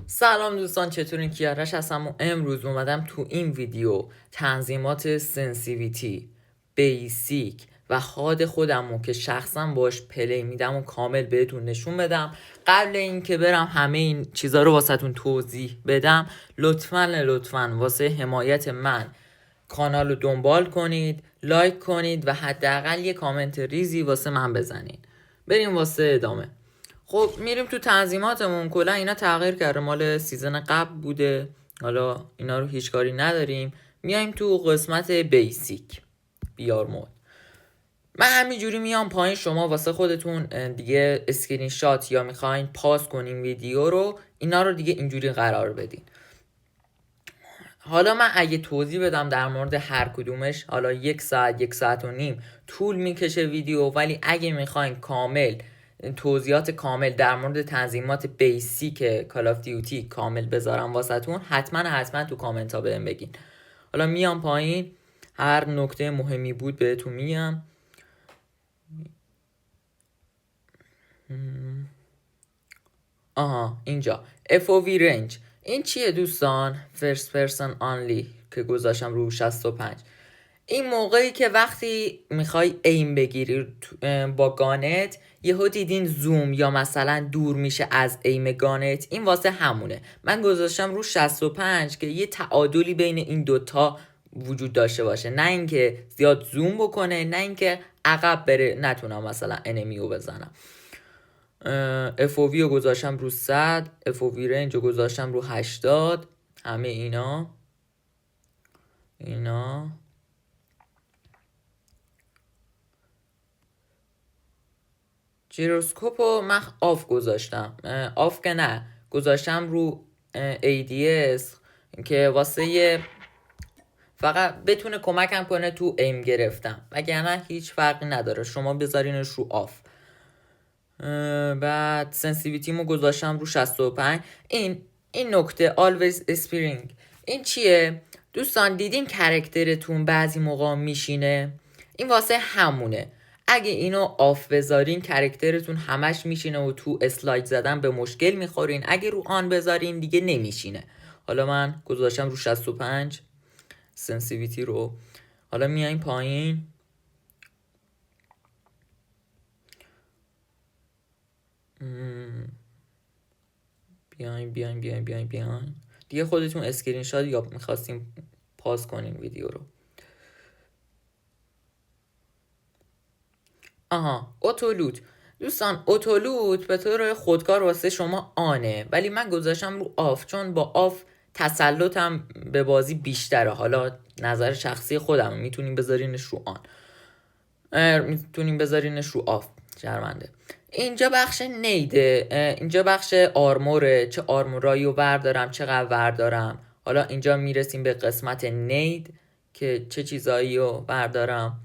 سلام دوستان، چطورین؟ کیارش هستم و امروز اومدم تو این ویدیو تنظیمات سنسیویتی، بیسیک و حاد خودمو که شخصا باش پلی میدم و کامل بهتون نشون بدم. قبل اینکه برم همه این چیزا رو واسهتون توضیح بدم، لطفاً واسه حمایت من کانال رو دنبال کنید، لایک کنید و حداقل یه کامنت ریزی واسه من بزنید. بریم واسه ادامه. خب میریم تو تنظیماتمون. کلا اینا تغییر کرده، مال سیزن قبل بوده، حالا اینا رو هیچ کاری نداریم. میایم تو قسمت بیسیک، بیار مود. من همینجوری میام پایین، شما واسه خودتون دیگه اسکرین شات یا میخواین پاس کنین ویدیو رو، اینا رو دیگه اینجوری قرار بدین. حالا من اگه توضیح بدم در مورد هر کدومش، حالا 1 ساعت 1 ساعت و نیم طول میکشه ویدیو، ولی اگه میخواین کامل توضیحات کامل در مورد تنظیمات بیسیک کال آف دیوتی کامل بذارم واسهتون، حتما تو کامنت ها بهم بگین. حالا میام پایین، هر نکته مهمی بود بهتون میگم. اینجا FOV range این چیه دوستان؟ First person only که گذاشتم رو 65. این موقعی که وقتی میخوای ایم بگیری با گانت، یهو دیدین زوم یا مثلا دور میشه از ایم گانت، این واسه همونه. من گذاشتم رو 65 که یه تعادلی بین این دوتا وجود داشته باشه، نه اینکه زیاد زوم بکنه، نه اینکه عقب بره نتونم مثلا انمیو بزنم. FOV رو گذاشتم رو 100، FOV رنج رو گذاشتم رو 80. همه اینا جیروسکوپ رو من آف گذاشتم، آف که نه، گذاشتم رو ADS که واسه فقط بتونه کمکم کنه تو ایم گرفتم، وگرنه هیچ فرقی نداره، شما بذارینش رو آف. بعد سنسیویتیمو گذاشتم رو 65. این نکته always spring این چیه دوستان؟ دیدین کرکترتون بعضی موقع میشینه، این واسه همونه. اگه اینو آف بذارین کرکترتون همش میشینه و تو اسلاید زدن به مشکل میخورین. اگه رو آن بذارین دیگه نمیشینه. حالا من گذاشتم رو 65 سنسیویتی رو. حالا میایم پایین، بیاین دیگه خودتون اسکرین شات یا میخواستیم پاس کنین ویدیو رو. اتولوت دوستان، اتولوت به طور خودکار واسه شما آنه، ولی من گذاشتم رو آف چون با آف تسلطم به بازی بیشتره. حالا نظر شخصی خودم، میتونیم بذارینش رو آن، میتونیم بذارینش رو آف، شرمنده. اینجا بخش نیده، اینجا بخش آرموره، چه آرمورایی رو بردارم چقدر بردارم. حالا اینجا میرسیم به قسمت نید که چه چیزایی رو بردارم.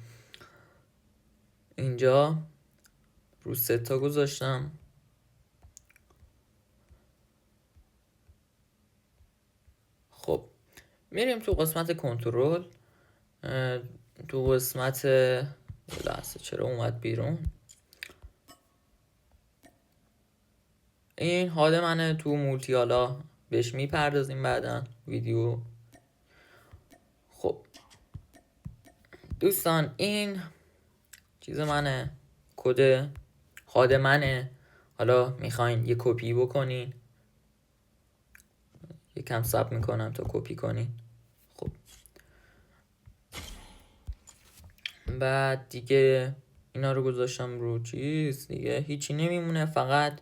اینجا رو 3 تا گذاشتم. خب میریم تو قسمت کنترل، تو قسمت لحظه چرا اومد بیرون؟ این حال منه تو مولتی، حالا بهش میپردازیم بعدا ویدیو. خب دوستان، این چیز منه، کد حاد منه. حالا میخواین یه کپی بکنین، یکم صبر میکنم تا کپی کنین. خب بعد دیگه اینا رو گذاشتم رو چیز، دیگه هیچی نمیمونه، فقط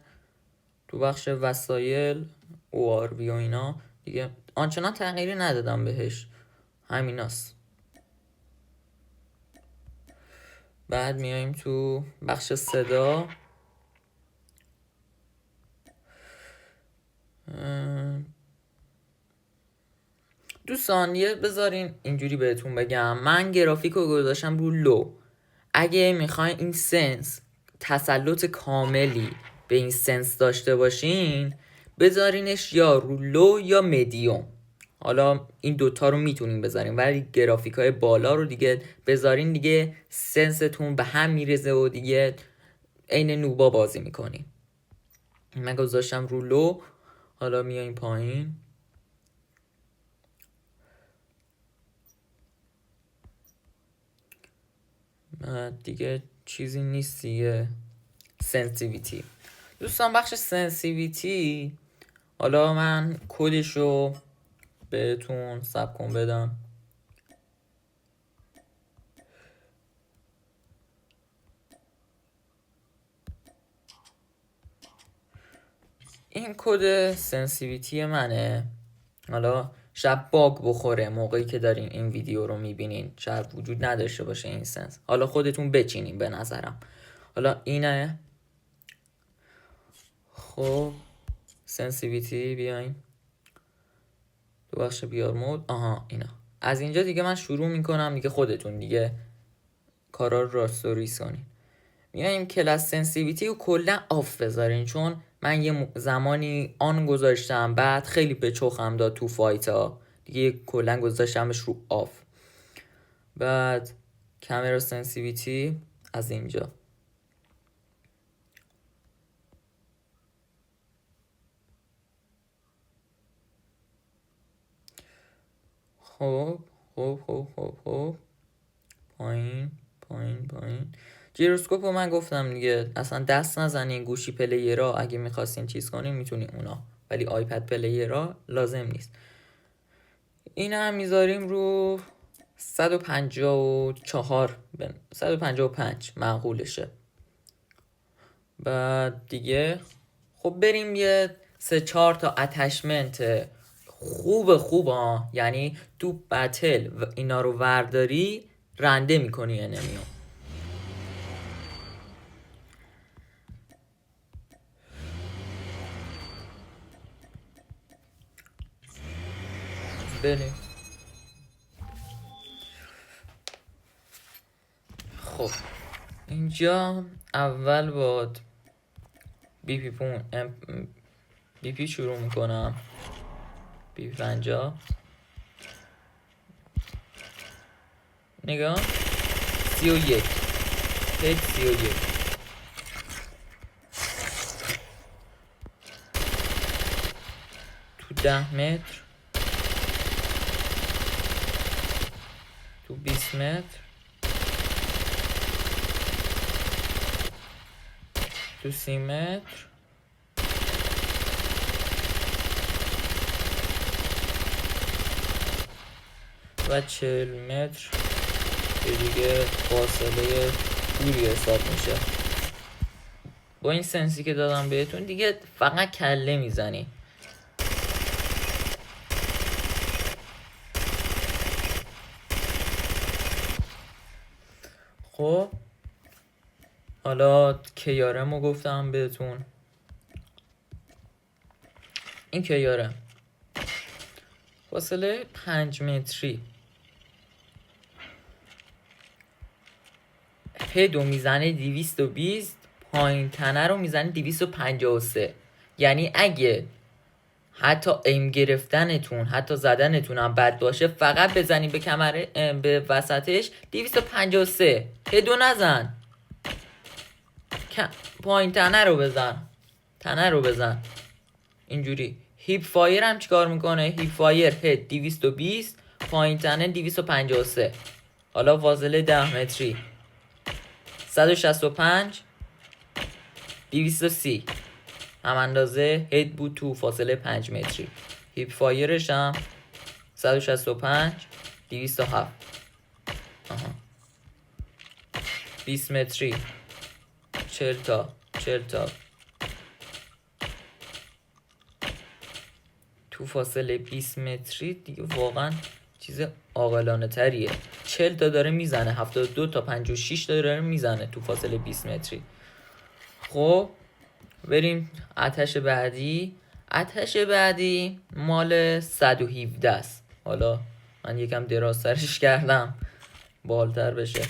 تو بخش وسایل ORV و اینا دیگه آنچنان تغییری ندادم بهش، همیناست. بعد میایم تو بخش صدا، دوستان یه بذارین اینجوری بهتون بگم، من گرافیک رو گذاشتم رو لو. اگه میخواین این سنس تسلط کاملی به این سنس داشته باشین، بذارینش یا رو لو یا مدیوم. حالا این دوتا رو میتونین بذارین، ولی گرافیک های بالا رو دیگه بذارین دیگه سنستون به هم میرزه و دیگه عین نوبا بازی میکنین. من گذاشتم رو لو. حالا میایم پایین، دیگه چیزی نیست دیگه. سنسیویتی دوستان، بخش سنسیویتی، حالا من کدشو بهتون ثبت کن بدم. این کد سنسیویتی منه. حالا شاید باگ بخوره موقعی که دارین این ویدیو رو میبینین، شاید وجود نداشته باشه این سنس، حالا خودتون بچینین به نظرم. حالا اینه. خب سنسیویتی، بیاین تو بخش بیار مود. اینا از اینجا دیگه من شروع میکنم دیگه، خودتون دیگه کارا رو راست و ریز کنین. میایم کلاس سنسیویتی رو کلا آف بذارین، چون من یه زمانی آن گذاشتم بعد خیلی به چخم داد تو فایتا، دیگه کلا گذاشتمش رو آف. بعد کامرا سنسیویتی از اینجا، خب پایین جیروسکوپ رو من گفتم دیگه، اصلا دست نزنین. گوشی پلیرها اگه میخواستین چیز کنین میتونین اونا، ولی آیپد پلیرها لازم نیست. این هم میذاریم رو 154 155 معقولشه. بعد دیگه خب بریم یه 3-4 تا اتچمنت خوب یعنی تو بتل و اینا رو ورداری رنده میکنی انمیو. بریم. خب اینجا اول باد بی پی شروع میکنم. بی پی 50 نگاه 31 هیچ 31 تو 10 متر، تو 20 متر، تو 30 متر، و 40 متر که دیگه فاصله دوری حساب میشه. با این سنسی که دادم بهتون دیگه فقط کله میزنی. خب حالا کیارم رو گفتم بهتون. این کیارم فاصله 5 متری، هدو میزنه 220، پایین تنه رو میزنه 253. یعنی اگه حتی ایم گرفتنتون، حتی زدنتون هم بد باشه، فقط بزنی به کمره، به وسطش 253. هدو نزن، پایین تنه رو بزن اینجوری. هیپ فایر هم چیکار میکنه؟ هیپ فایر هد 220، پایین تنه 253. حالا فاصله 10 متری 165 230 هم اندازه هد بود تو فاصله 5 متری. هیپ فایرش هم 165 207. 20 متری 40 تا تو فاصله 20 متری دیگه واقعا چیز عاقلانه تریه. 40 تا داره میزنه، 72 تا 56 تا داره میزنه تو فاصله 20 متری. خب بریم آتش بعدی مال 117 است. حالا من یکم دراز سرش کردم بالتر بشه.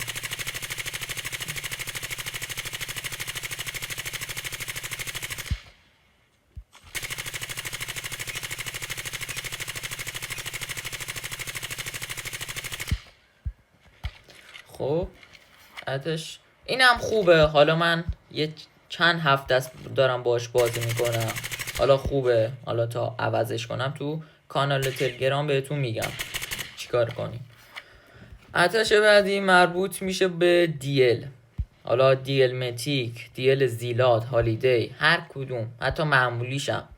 خب آتش اینم خوبه. حالا من یه چند هفته است دارم باش بازی میکنم. حالا خوبه، حالا تا عوضش کنم تو کانال تلگرام بهتون میگم چیکار کنیم. آتش بعدی مربوط میشه به دیل. حالا دیل متیک، دیل زیلاد، هالیدی، هر کدوم، حتی معمولیشم.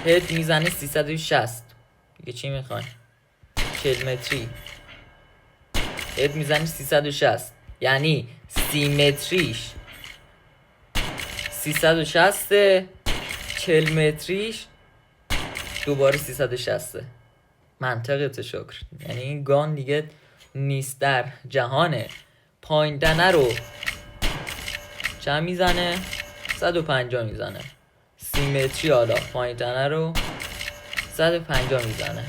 هد میزنه 360. دیگه چی میخواین؟ 40 متری هد میزنه 360، یعنی سیمتریش 360، 40 متریش دوباره 360. منطقه شکر. یعنی این گان دیگه نیست در جهانه. پایین دنه رو چند میزنه؟ 150 میزنه. سیمتری حالا پایین دنه رو 150 میزنه،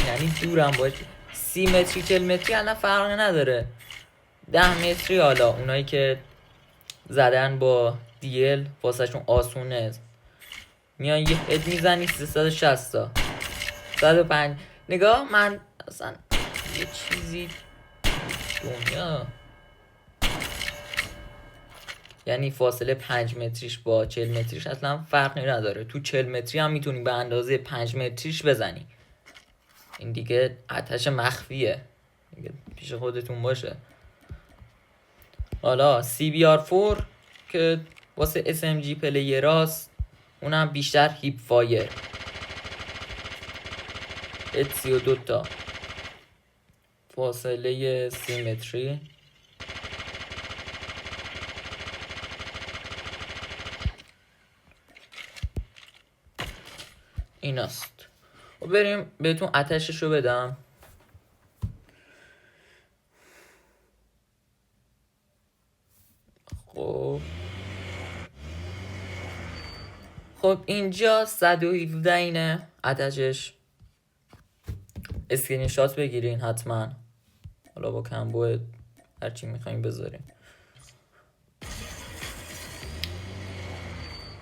یعنی دورم باشه. 30 متری 40 متری الان فرق نداره. 10 متری حالا اونایی که زدن با دیل واسهشون آسونه، میان یه هد میزنی 360 تا 105. نگاه من اصلا یه چیزی دنیا، یعنی فاصله 5 متریش با 40 متریش اصلا فرقی نداره. تو 40 متری هم میتونی به اندازه 5 متریش بزنی. این دیگه آتش مخفیه، دیگه پیش خودتون باشه. حالا CBR4 که واسه SMG پلیراست، اونم بیشتر هیپ فایر. 32 تا فاصله 30 متری. ایناست. و بریم بهتون آتششو بدم. خب اینجا 117 اینه آتشش. اسکرین شات بگیرین حتما، حالا با کمبو هرچی میخوایم بذاریم.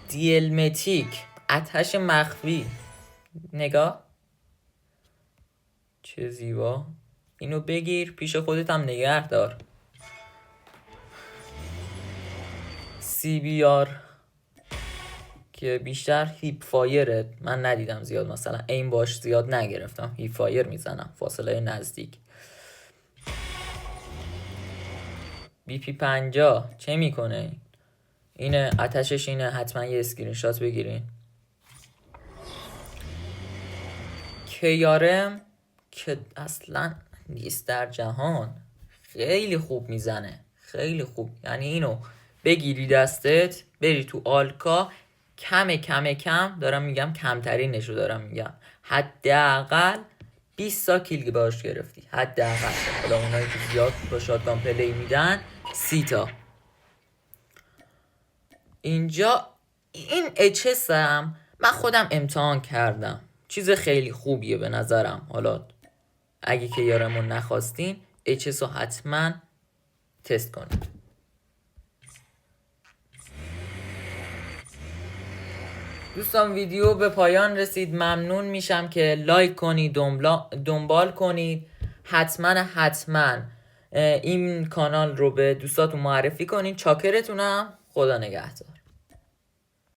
دیلمتیک، آتش مخفی. نگاه چه زیبا. اینو بگیر پیش خودت هم نگه دار. CBR که بیشتر هیپ فایره، من ندیدم زیاد، مثلا این باش زیاد نگرفتم. هیپ فایر میزنم فاصله نزدیک. BP50 چه میکنه؟ اینه آتشش، اینه. حتما یه اسکرین شات بگیرین. KRM که اصلا نیست در جهان، خیلی خوب میزنه، خیلی خوب. یعنی اینو بگیری دستت بری تو آلکا، کم دارم میگم، کمترینشو دارم میگم، حداقل 20 تا کیل باش گرفتی حداقل. حالا اونایی که زیاد با شاتگان پلی میدن 30 تا. اینجا این HS هم من خودم امتحان کردم، چیز خیلی خوبیه به نظرم. حالا اگه که یارمون نخواستین HS رو حتما تست کنید. دوستان ویدیو به پایان رسید. ممنون میشم که لایک کنید، دنبال کنید. حتما این کانال رو به دوستاتون معرفی کنید. چاکرتونم. خدا نگهدار.